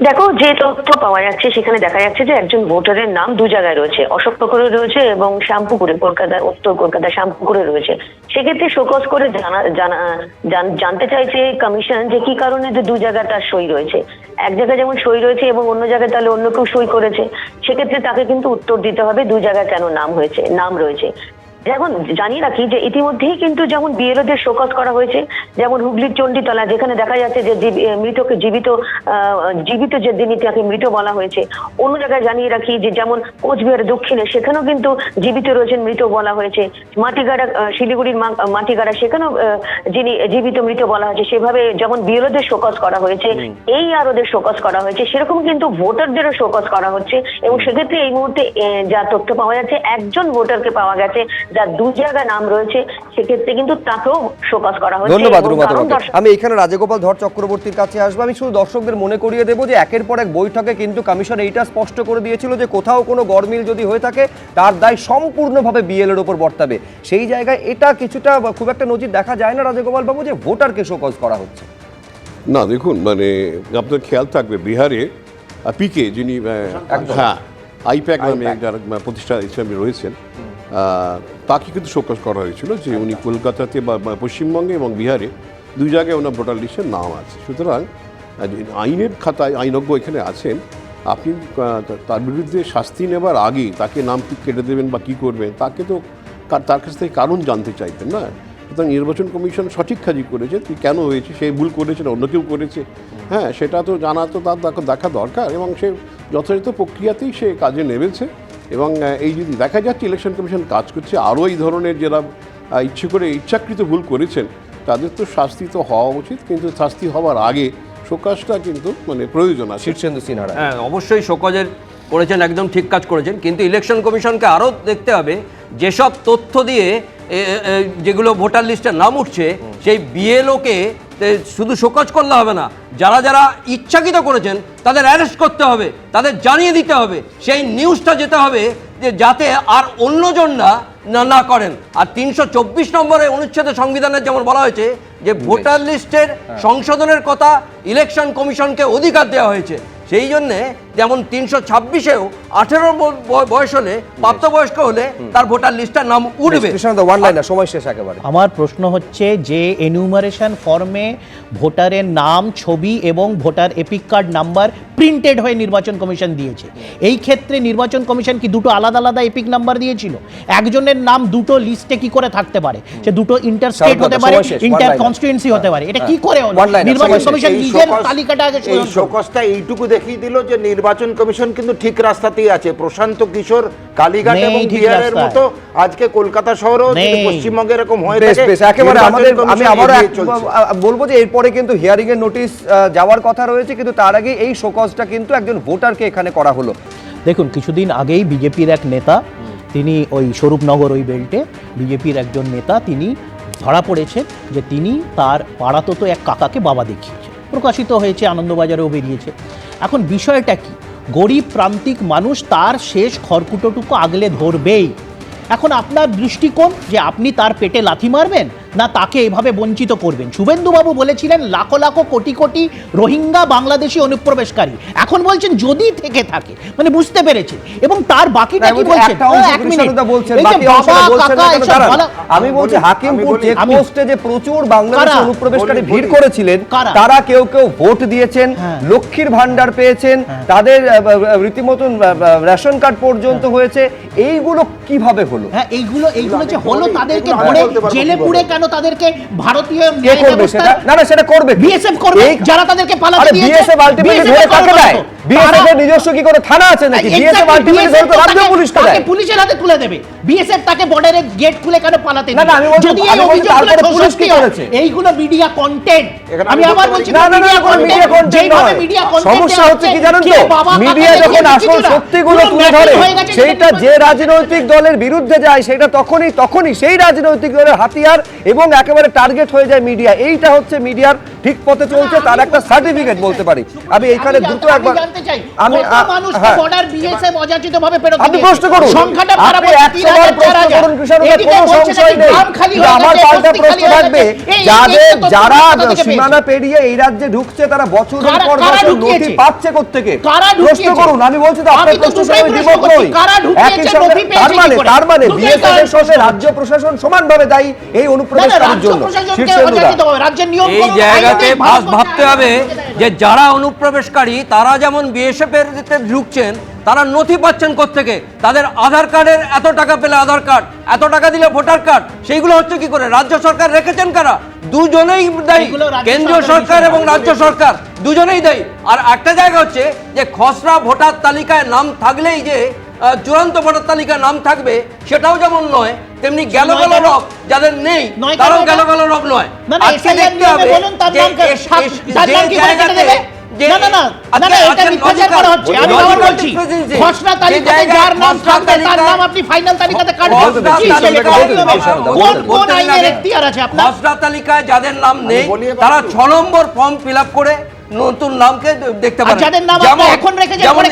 দেখো, যে তথ্য পাওয়া যাচ্ছে সেখানে দেখা যাচ্ছে যে একজন ভোটারের নাম দু জায়গায় রয়েছে, অশোকনগরে রয়েছে এবং শ্যামপুকুরে, কলকাতা উত্তর কলকাতা শ্যামপুকুরে রয়েছে। সেক্ষেত্রে শোকজ করে জানতে চাইছে কমিশন যে কি কারণে যে দু জায়গায় তার সই রয়েছে। এক জায়গায় যেমন সই রয়েছে এবং অন্য জায়গায় তাহলে অন্য কেউ সই করেছে, সেক্ষেত্রে তাকে কিন্তু উত্তর দিতে হবে দু জায়গায় কেন নাম রয়েছে। যেমন জানিয়ে রাখি যে ইতিমধ্যেই কিন্তু যেমন বিএলওদের শোকজ করা হয়েছে, যেমন হুগলির চণ্ডীতলা, যেখানে দেখা যাচ্ছে যে মৃতকে জীবিত যে দিনই তাকে মৃত বলা হয়েছে। অন্য জায়গায় জানিয়ে রাখি যে যেমন কোচবিহার দক্ষিণে, সেখানেও কিন্তু জীবিত রয়েছেন, মৃত বলা হয়েছে। মাটিগাড়া, শিলিগুড়ির মাটিগাড়া, সেখানেও যিনি জীবিত মৃত বলা হয়েছে। সেভাবে যেমন বিএলওদের শোকজ করা হয়েছে, এই আরোদের শোকজ করা হয়েছে, সেরকম কিন্তু ভোটারদেরও শোকজ করা হচ্ছে। এবং সেক্ষেত্রে এই মুহূর্তে যা তথ্য পাওয়া যাচ্ছে, একজন ভোটারকে পাওয়া গেছে যার দু জায়গায় নাম রয়েছে, সেক্ষেত্রে কিন্তু তাকেও শোকজ করা হচ্ছে। ধন্যবাদ রুমা তোমাকে। আমি এখানে রাজগোপাল ধর চক্রবর্তীর কাছে আসবো। আমি শুধু দর্শকদের মনে করিয়ে দেবো যে একের পর এক বৈঠকে কিন্তু কমিশন এইটা স্পষ্ট করে দিয়েছিল যে কোথাও কোনো গরমিল যদি হয়ে থাকে তার দায় সম্পূর্ণভাবে বিএলএর ওপর বর্তাবে। সেই জায়গায় এটা কিছুটা খুব একটা নজির দেখা যায় না রাজগোপাল বাবু, যে ভোটারকে শোকজ করা হচ্ছে। না দেখুন, মানে আপনার খেয়াল থাকবে বিহারে পিকে যিনি হ্যাঁ আইপ্যাক নামে যারা প্রতিষ্ঠা হিসেবে রয়েছেন, তাকে কিন্তু শোকজ করা হয়েছিল যে উনি কলকাতাতে বা পশ্চিমবঙ্গে এবং বিহারে দুই জায়গায় ওনার ভোটার লিস্টের নাম আছে। সুতরাং আইনের খাতায় আইনজ্ঞ এখানে আছেন, আপনি তার বিরুদ্ধে শাস্তি নেবার আগে তাকে নাম কেটে দেবেন বা কী করবেন, তাকে তো তার কাছ থেকে কারণ জানতে চাইবেন না। সুতরাং নির্বাচন কমিশন সঠিক কাজই করেছে, তুই কেন হয়েছে, সে ভুল করেছে না অন্য কেউ করেছে, হ্যাঁ সেটা তো জানা তো তার দেখা দরকার। এবং সে যথাযথ প্রক্রিয়াতেই সে কাজে নেমেছে। এবং এই যদি দেখা যাচ্ছে ইলেকশন কমিশন কাজ করছে, আরও এই ধরনের যারা ইচ্ছাকৃত ভুল করেছেন তাদের তো শাস্তি তো হওয়া উচিত, কিন্তু শাস্তি হওয়ার আগে শোকজটা কিন্তু মানে প্রয়োজন আছে। শীর্ষেন্দু সিনহা, হ্যাঁ অবশ্যই শোকজের করেছেন, একদম ঠিক কাজ করেছেন, কিন্তু ইলেকশন কমিশনকে আরও দেখতে হবে যেসব তথ্য দিয়ে যেগুলো ভোটার লিস্টে নাম উঠছে, সেই বিএলওকে শুধু শোকজ করলে হবে না, যারা যারা ইচ্ছাকৃত করেছেন তাদের অ্যারেস্ট করতে হবে, তাদের জানিয়ে দিতে হবে, সেই নিউজটা যেতে হবে যে যাতে আর অন্যজন না করেন। আর 324 নম্বরে অনুচ্ছেদে সংবিধানের যেমন বলা হয়েছে যে ভোটার লিস্টের সংশোধনের কথা ইলেকশন কমিশনকে অধিকার দেওয়া হয়েছে, সেই জন্যে যেমন 326-এও 18 বয়স হলে, প্রাপ্তবয়স্ক হলে তার ভোটার লিস্টের নাম উঠবে। সময় শেষ একেবারে। আমার প্রশ্ন হচ্ছে যে এনুমারেশন ফর্মে ভোটারের নাম, ছবি এবং voter epic card number printed হয়ে নির্বাচন কমিশন দিয়েছে। এই ক্ষেত্রে নির্বাচন কমিশন কি দুটো আলাদা আলাদা এপিক নাম্বার দিয়েছিল? একজনের নাম দুটো লিস্টে কি করে থাকতে পারে? সে দুটো ইন্টার স্টেট হতে পারে, ইন্টার কনস্টিটিউয়েন্সি হতে পারে। এটা কি করে হলো? নির্বাচন কমিশন নিজের তালিকাটা আগে এই শোকজটা এইটুকু দেখিয়ে দিল যে নির্বাচন কমিশন কিন্তু ঠিক রাস্তাতেই আছে। প্রশান্ত কিশোর কালীঘাট এবং বিহারের মতো আজকে কলকাতা শহরেও পশ্চিমবঙ্গে এরকম হয়ে থাকে। একেবারে আমি আবারও বলবো যে এরপরে কিন্তু হিয়ারিং এর নোটিশ যাওয়ার কথা রয়েছে, কিন্তু তার আগে এই শোকজটা কিন্তু একজন ভোটারকে এখানে করা হলো। দেখুন, কিছুদিন আগেই বিজেপির এক নেতা, তিনি ওই স্বরূপনগর ওই বেল্টে বিজেপির একজন নেতা, তিনি ধরা পড়েছেন যে তিনি তার পাড়াতো এক কাকাকে বাবা দেখিয়েছে, প্রকাশিত হয়েছে, আনন্দবাজারেও বেরিয়েছে। এখন বিষয়টা কি? গরিব প্রান্তিক মানুষ তার শেষ খড়কুটোটুকু আগলে ধরবেই। এখন আপনার দৃষ্টিকোণ যে আপনি তার পেটে লাথি মারবেন না তাকে এভাবে বঞ্চিত করবেন। শুভেন্দুবাবু বলেছিলেন লাখো লাখো কোটি কোটি রোহিঙ্গা বাংলাদেশি অনুপ্রবেশকারী, এখন বলছেন যদি থেকে থাকে, মানে বুঝতে পেরেছে। এবং তার বাকিটা কি বলছেন? আমি বলছি হাকিমপুর চেকপোস্টে যে প্রচুর বাংলাদেশি অনুপ্রবেশকারী ভিড় করেছিলেন, তারা কেউ কেউ ভোট দিয়েছেন, লক্ষ্মীর ভান্ডার পেয়েছেন, তাদের রীতিমতন রেশন কার্ড পর্যন্ত হয়েছে। এইগুলো কিভাবে হলো? হ্যাঁ, এইগুলো যে হলো, তাদেরকে ধরে জেলে পুরে কেন তাদেরকে ভারতীয় সেটা করবে বিএসএফ করবে, যারা তাদেরকে পালাতে দিয়েছে। বিএসএফ আলটিমেটলি ধরে কাকে দেয়? বিএসএফ এর নিজস্ব কি করে থানা আছে নাকি? বিএসএফ আলটিমেটলি ধরে তো রাজ্য পুলিশকে দেয়, পুলিশের হাতে তুলে দেবে। বিএসএফ তাকে বর্ডারে গেট খুলে কেন পালাতে দিবে? না, আমি বলছি যদি এই অভিযোগগুলো পুলিশ কি করেছে? এইগুলো মিডিয়া কন্টেন্ট। আমি আবার বলছি না, মিডিয়া কন্টেন্ট নয়। সমস্যা হচ্ছে কি জানেন তো, মিডিয়া যখন আসল সত্যিগুলো তুলে ধরে, সেইটা যে রাজনৈতিক দলের বিরুদ্ধে যায় সেটা তখনই সেই রাজনৈতিক দলের হাতিয়ার এবং একেবারে টার্গেট হয়ে যায় মিডিয়া। এইটা হচ্ছে মিডিয়ার ঠিক পথে চলছে তার একটা সার্টিফিকেট বলতে পারি। আমি এইখানে দ্রুত একবার আমি হ্যাঁ বর্ডার বিএসএফ অযাচিতভাবে ফেরত আপনি প্রশ্ন করুন, সংখ্যাটা আপনি 100 বার প্রশ্ন করুন কৃষকের, কোনো সংশয় নেই। কিন্তু আমার পাল্টা প্রশ্ন থাকবে, যারা সীমানা পেরিয়ে এই রাজ্যে ঢুকছে তারা বছরের পর বছর নথি পাচ্ছে কোত্থেকে? প্রশ্ন করুন। আমি বলছি তো আপনার প্রশ্নের সঙ্গে দ্বিমত নই। একই সঙ্গে তার মানে বিএসএফ এর সাথে রাজ্য প্রশাসন সমানভাবে দায়ী এই অনুপ্রবেশকারীর জন্য। এই জায়গাতে ভাবতে হবে যে যারা অনুপ্রবেশকারী তারা যেমন বিএসএফ এর ঢুকছেন, তারা নথি পাচ্ছেন কোত্থেকে? তাদের আধার কার্ডের এত টাকা পেলে আধার কার্ড, এত টাকা দিলে ভোটার কার্ড, সেইগুলো হচ্ছে কি করে? রাজ্য সরকার রেখেছেন কারা? দুজনেই দায়ী, কেন্দ্রীয় সরকার এবং রাজ্য সরকার দুজনেই দায়ী। আর একটা জায়গা হচ্ছে যে খসড়া ভোটার তালিকায় নাম থাকলেই যে চূড়ান্ত ভোটার তালিকায় নাম থাকবে সেটাও যেমন নয়, তেমনি গেল গেল রক যাদের নেই তারাও গেল গেল রক নয়। আজকে দেখতে হবে যে জায়গাতে যাদের নাম নেই তারা 6 নম্বর ফর্ম ফিল আপ করে নতুন নামকে দেখতে পারে, যেমন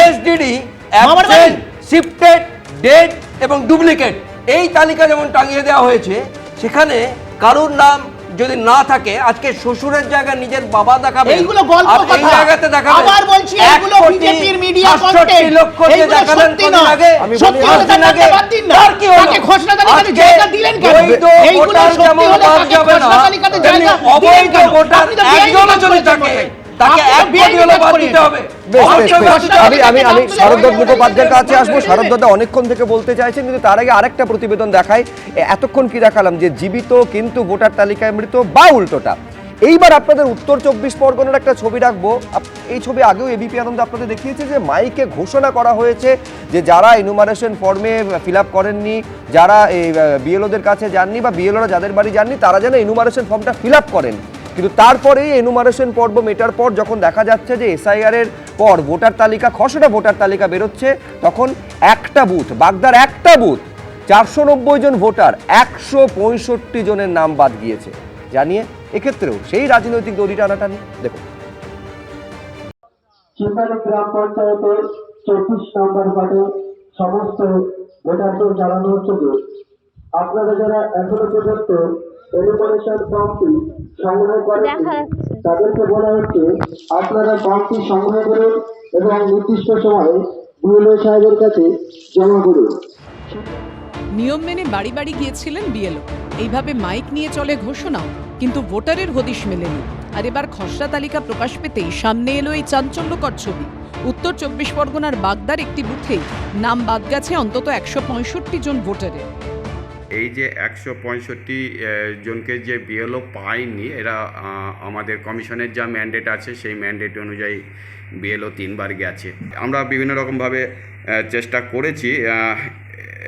এসডিডি, অ্যাবসেন্ট, শিফটেড, ডেড এবং ডুপ্লিকেট এই তালিকা যেমন টাঙিয়ে দেওয়া হয়েছে। সেখানে কারুর নাম যদি না থাকে, আজকে শ্বশুরের জায়গায় নিজের বাবা দেখাবে, এইগুলো গল্প কথা। এই জায়গাতে দেখাবে। আবার বলছি এগুলো বিজেপির মিডিয়া কন্টেন্ট, লক্ষ যে দেখালেন কোন আগে, সত্যি হলে তাকে বাদ দিন না। তাকে খসড়া তালিকাতে জায়গা দিলেন কেন? এইগুলো সত্যি হলে তাকে খসড়া তালিকাতে জায়গা অবৈধ ভোটার একজনও যদি থাকে তাকে এক কোটি হলে বাদ দিতে হবে। আমি শারদ মুখোপাধ্যায়ের কাছে আসবো। শারদ দাদা অনেকক্ষণ থেকে বলতে চাইছেন, কিন্তু তার আগে আরেকটা প্রতিবেদন দেখাই। এতক্ষণ কি দেখালাম যে জীবিত কিন্তু ভোটার তালিকায় মৃত বা উল্টোটা। এইবার আপনাদের উত্তর 24 পরগনার একটা ছবি রাখবো। এই ছবি আগেও এবিপি আনন্দ আপনাদের দেখিয়েছে যে মাইকে ঘোষণা করা হয়েছে যে যারা এনুমারেশন ফর্মে ফিল আপ করেননি, যারা এই বিএলওদের কাছে যাননি বা বিএলওরা যাদের বাড়ি যাননি, তারা যেন এনুমারেশন ফর্মটা ফিল আপ করেন। কিন্তু তারপরেই এনুমারেশন পর্ব মেটার পর যখন দেখা যাচ্ছে যে এসআইআর এর পর ভোটার তালিকা, খসড়া ভোটার তালিকা বেরোচ্ছে, তখন একটা বুথ, বাগদার একটা বুথ 490 জন ভোটার 165 জনের নাম বাদ গিয়েছে। জানিয়ে এক্ষেত্রেও সেই রাজনৈতিক দড়ি টানাটানি দেখুন। শিববাড়ি গ্রাম পঞ্চায়েতের 24 নম্বর ওয়ার্ডে সমস্ত ভোটারদের জানানো হচ্ছে যে আপনারা যারা এখনো পর্যন্ত এনুমারেশন ফর্মটি সংগ্রহ করেন তাদেরকে বলা হচ্ছে আপনারা ফর্মটি সংগ্রহ করুন এবং নির্দিষ্ট সময়ে বিএলও সাহেবের কাছে জমা করুন। নিয়ম মেনে বাড়ি বাড়ি গিয়েছিলেন বিএলও। এইভাবে মাইক নিয়ে চলে ঘোষণাও, কিন্তু ভোটারের হদিশ মেলেনি। আর এবার খসড়া তালিকা প্রকাশ পেতেই সামনে এলো এই চাঞ্চল্যকর ছবি। উত্তর 24 পরগনার বাগদার একটি বুথেই নাম বাদ গেছে অন্তত 165 জন ভোটারের। এই যে 165 জনকে যে বিএলও পায়নি, এরা আমাদের কমিশনের যা ম্যান্ডেট আছে সেই ম্যান্ডেট অনুযায়ী বিএলও 3 বার গেছে। আমরা বিভিন্ন রকমভাবে চেষ্টা করেছি,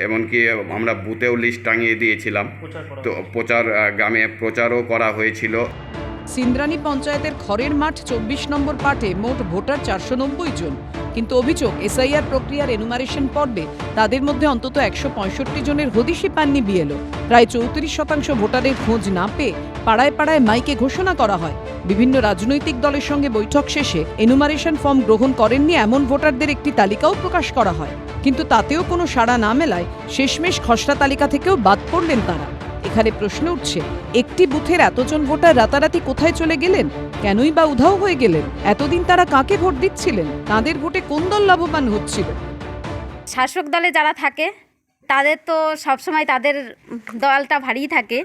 এমনকি আমরা বুথেও লিস্ট টাঙিয়ে দিয়েছিলাম, তো গ্রামে প্রচারও করা হয়েছিল। সিন্দ্রানী পঞ্চায়েতের খড়ের মাঠ 24 নম্বর পার্টে মোট ভোটার 490 জন, কিন্তু অভিযোগ এসআইআর প্রক্রিয়ার এনুমারেশন পর্বে তাদের মধ্যে অন্তত 165 জনের হদিশই পাননি বিএলও। প্রায় 34% ভোটারের খোঁজ না পেয়ে পাড়ায় পাড়ায় মাইকে ঘোষণা করা হয়। বিভিন্ন রাজনৈতিক দলের সঙ্গে বৈঠক শেষে এনুমারেশন ফর্ম গ্রহণ করেননি এমন ভোটারদের একটি তালিকাও প্রকাশ করা হয়, কিন্তু তাতেও কোনো সাড়া না মেলায় শেষমেশ খসড়া তালিকা থেকেও বাদ পড়লেন তারা। এখানে প্রশ্ন উঠছে, একটি বুথের এতজন ভোটার রাতারাতি কোথায় চলে গেলেন? কেনই বা উধাও হয়ে গেলেন? এতদিন তারা কাকে ভোট দিচ্ছিলেন? তাদের ভোটে কোন দল লাভবান হচ্ছিল? শাসক দলে যারা থাকে তাদের তো সবসময় তাদের দলটা ভারী থাকে,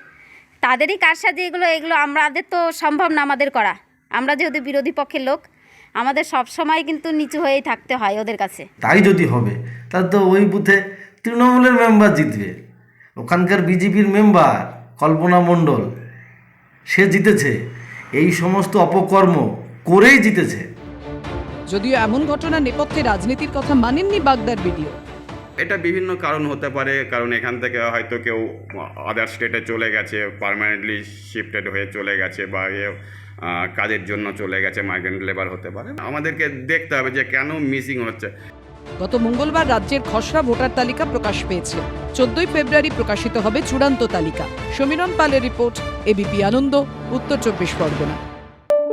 তাদেরই কারসাজি এগুলো আমাদের তো সম্ভব না আমাদের করা। আমরা যেহেতু বিরোধী পক্ষের লোক, আমাদের সবসময় কিন্তু নিচু হয়েই থাকতে হয় ওদের কাছে। তাই যদি হবে তাহলে তো ওই বুথে তৃণমূলের মেম্বার জিতবে। ওখানকার বিজেপির মেম্বার কল্পনা মণ্ডল, সে জিতেছে, এই সমস্ত অপকর্ম করেই জিতেছে। যদিও এমন ঘটনা নেপথ্যে রাজনীতির কথা মানেননি বাগদার বিডিও। এটা বিভিন্ন কারণ হতে পারে, কারণ এখান থেকে হয়তো কেউ আদার স্টেটে চলে গেছে, পার্মানেন্টলি শিফটেড হয়ে চলে গেছে, বা কাজের জন্য চলে গেছে, মাইগ্রেন্ট লেবার হতে পারে। আমাদেরকে দেখতে হবে যে কেন মিসিং হচ্ছে। গত মঙ্গলবার রাজ্যের খসড়া ভোটার তালিকা প্রকাশ পেয়েছে। 14 ফেব্রুয়ারি প্রকাশিত হবে চূড়ান্ত তালিকা। সমীরণ পালের রিপোর্ট, এবিপি আনন্দ, উত্তর 24 পরগনা।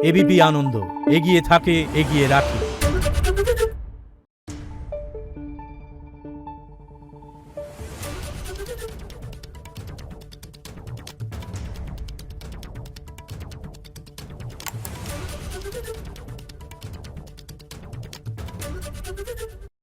এবিপি আনন্দ, এগিয়ে থাকে, এগিয়ে রাখে।